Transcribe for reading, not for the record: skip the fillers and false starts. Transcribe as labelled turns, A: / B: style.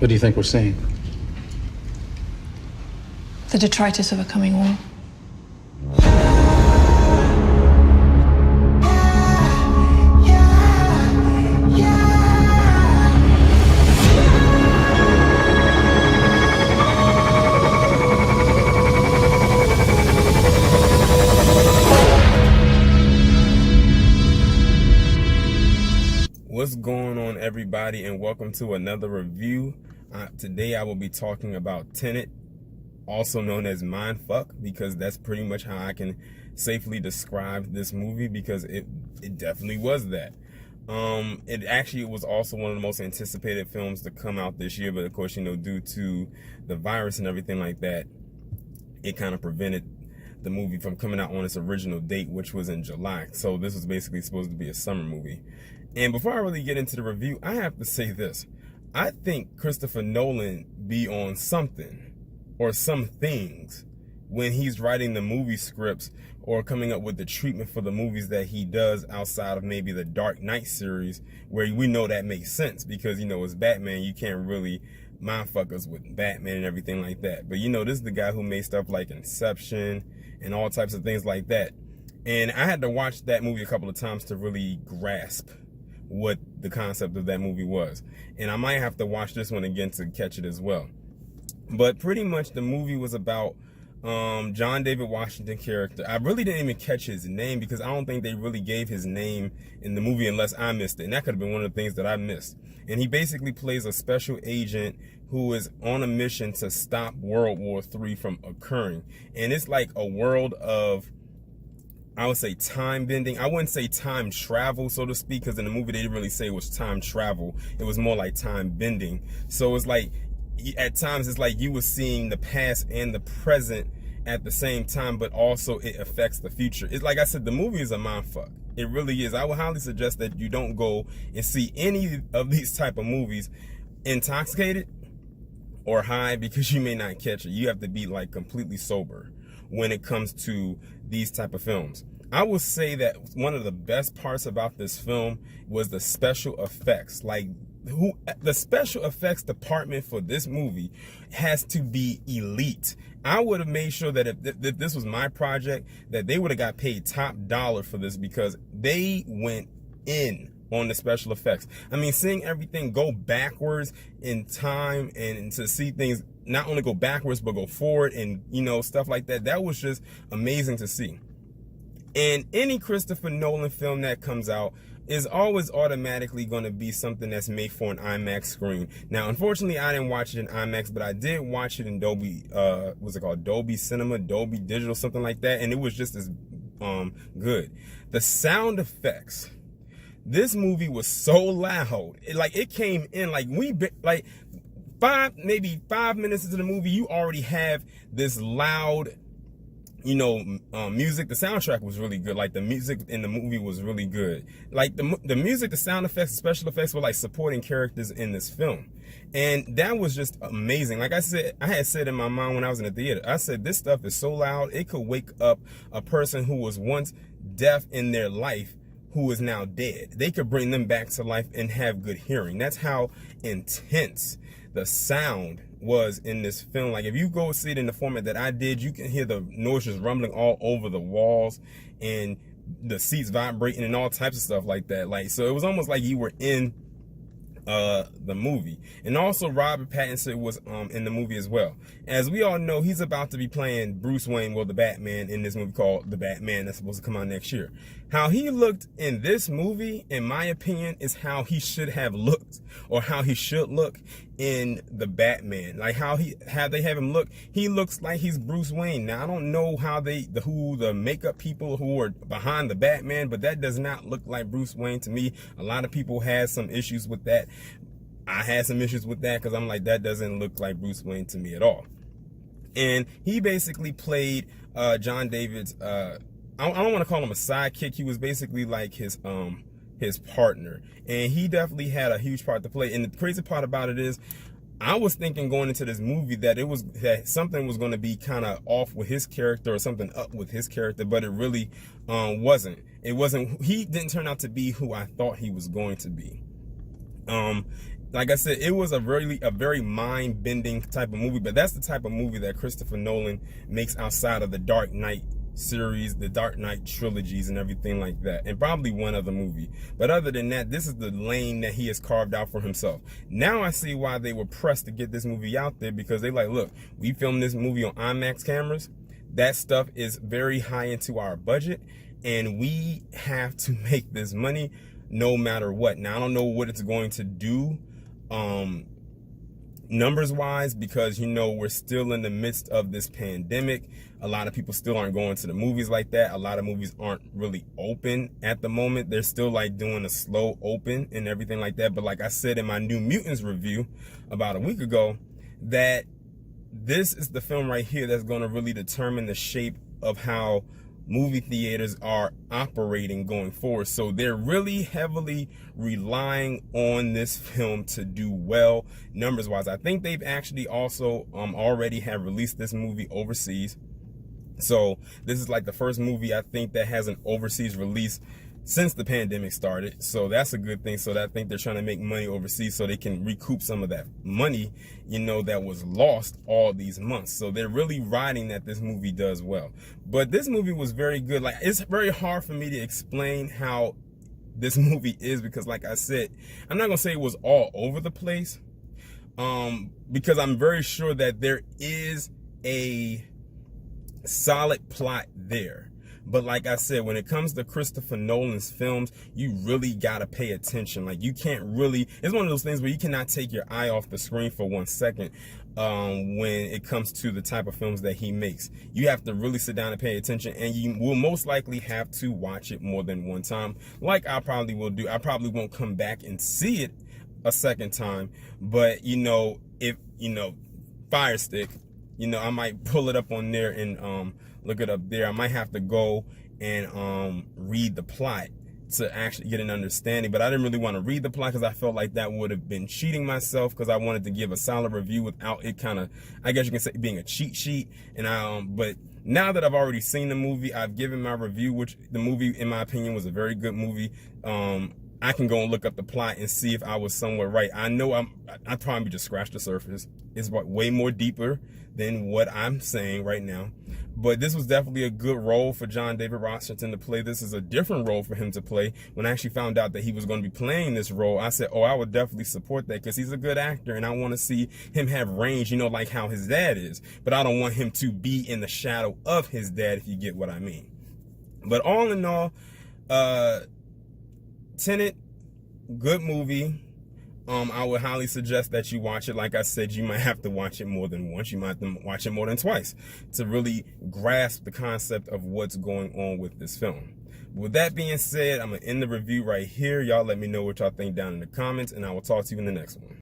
A: What do you think we're seeing?
B: The detritus of a coming war.
C: What's going on, everybody, and welcome to another review. Today I will be talking about Tenet, also known as Mindfuck, because that's pretty much how I can safely describe this movie, because it definitely was that. It was also one of the most anticipated films to come out this year, but of course, due to the virus and everything like that, it kind of prevented the movie from coming out on its original date, which was in July. So this was basically supposed to be a summer movie. And before I really get into the review, I have to say this. I think Christopher Nolan be on something or some things when he's writing the movie scripts or coming up with the treatment for the movies that he does outside of maybe the Dark Knight series, where we know that makes sense because, it's Batman. You can't really mindfuck us with Batman and everything like that. But, this is the guy who made stuff like Inception and all types of things like that. And I had to watch that movie a couple of times to really grasp what the concept of that movie was. And I might have to watch this one again to catch it as well. But pretty much the movie was about John David Washington character. I really didn't even catch his name because I don't think they really gave his name in the movie unless I missed it. And that could have been one of the things that I missed. And he basically plays a special agent who is on a mission to stop World War III from occurring. And it's like a world of, I would say, time bending. I wouldn't say time travel, so to speak, because in the movie they didn't really say it was time travel. It was more like time bending. So it's like, at times it's like you were seeing the past and the present at the same time, but also it affects the future. It's like I said, the movie is a mindfuck. It really is. I would highly suggest that you don't go and see any of these type of movies intoxicated or high, because you may not catch it. You have to be like completely sober when it comes to these type of films. I will say that one of the best parts about this film was the special effects. The special effects department for this movie has to be elite. I would have made sure that if this was my project, that they would have got paid top dollar for this, because they went in on the special effects. I mean, seeing everything go backwards in time and to see things not only go backwards but go forward and stuff like that, that was just amazing to see. And any Christopher Nolan film that comes out is always automatically going to be something that's made for an IMAX screen. Now, unfortunately, I didn't watch it in IMAX, but I did watch it in Dolby, what's it called? Dolby Cinema, Dolby Digital, something like that. And it was just as good. The sound effects. This movie was so loud. It came in maybe 5 minutes into the movie, you already have this loud, music. The soundtrack was really good. Like, the music in the movie was really good. Like, the music, the sound effects, the special effects were like supporting characters in this film. And that was just amazing. Like I said, I had said in my mind when I was in the theater, I said, this stuff is so loud, it could wake up a person who was once deaf in their life, who is now dead. They could bring them back to life and have good hearing. That's how intense the sound was in this film. Like, if you go see it in the format that I did, you can hear the noises rumbling all over the walls and the seats vibrating and all types of stuff like that. So it was almost like you were in the movie. And also Robert Pattinson was in the movie as well. As we all know, he's about to be playing Bruce Wayne, the Batman, in this movie called The Batman that's supposed to come out next year. How he looked in this movie, in my opinion, is how he should have looked, or how he should look in The Batman. Like how they have him look, he looks like he's Bruce Wayne. Now, I don't know how who the makeup people who are behind The Batman, but that does not look like Bruce Wayne to me. A lot of people had some issues with that. I had some issues with that because I'm like, that doesn't look like Bruce Wayne to me at all. And he basically played John David's, I don't want to call him a sidekick. He was basically like his partner. And he definitely had a huge part to play. And the crazy part about it is, I was thinking going into this movie that something was going to be kind of off with his character or something up with his character, but it really wasn't. He didn't turn out to be who I thought he was going to be. like I said, it was a very mind-bending type of movie, but that's the type of movie that Christopher Nolan makes outside of the Dark Knight series, the Dark Knight trilogies and everything like that, and probably one other movie. But other than that, this is the lane that he has carved out for himself. Now I see why they were pressed to get this movie out there, because they like, look, we filmed this movie on IMAX cameras. That stuff is very high into our budget, and we have to make this money no matter what. Now, I don't know what it's going to do numbers wise, because you know we're still in the midst of this pandemic. A lot of people still aren't going to the movies like that. A lot of movies aren't really open at the moment. They're still like doing a slow open and everything like that. But like I said in my New Mutants review about a week ago, that this is the film right here that's going to really determine the shape of how movie theaters are operating going forward. So they're really heavily relying on this film to do well numbers wise. I think they've actually also already have released this movie overseas. So this is like the first movie I think that has an overseas release since the pandemic started. So that's a good thing. So that I think they're trying to make money overseas so they can recoup some of that money, you know, that was lost all these months. So they're really riding that this movie does well. But this movie was very good. Like, it's very hard for me to explain how this movie is, because like I said, I'm not gonna say it was all over the place, because I'm very sure that there is a solid plot there. But like I said, when it comes to Christopher Nolan's films, you really gotta pay attention. Like, you can't really, it's one of those things where you cannot take your eye off the screen for 1 second when it comes to the type of films that he makes. You have to really sit down and pay attention, and you will most likely have to watch it more than one time, like I probably will do. I probably won't come back and see it a second time, but you know, if you know, Fire Stick, you know, I might pull it up on there and look it up there. I might have to go and read the plot to actually get an understanding, but I didn't really want to read the plot because I felt like that would have been cheating myself, because I wanted to give a solid review without it kind of, I guess you can say, being a cheat sheet. And but now that I've already seen the movie, I've given my review, which the movie, in my opinion, was a very good movie. I can go and look up the plot and see if I was somewhere right. I know I probably just scratched the surface. It's way more deeper than what I'm saying right now. But this was definitely a good role for John David Washington to play. This is a different role for him to play. When I actually found out that he was going to be playing this role, I said, oh, I would definitely support that, because he's a good actor and I want to see him have range, you know, like how his dad is. But I don't want him to be in the shadow of his dad, if you get what I mean. But all in all, Tenet, good movie. I would highly suggest that you watch it. Like I said, you might have to watch it more than once. You might have to watch it more than twice to really grasp the concept of what's going on with this film. With that being said, I'm going to end the review right here. Y'all let me know what y'all think down in the comments, and I will talk to you in the next one.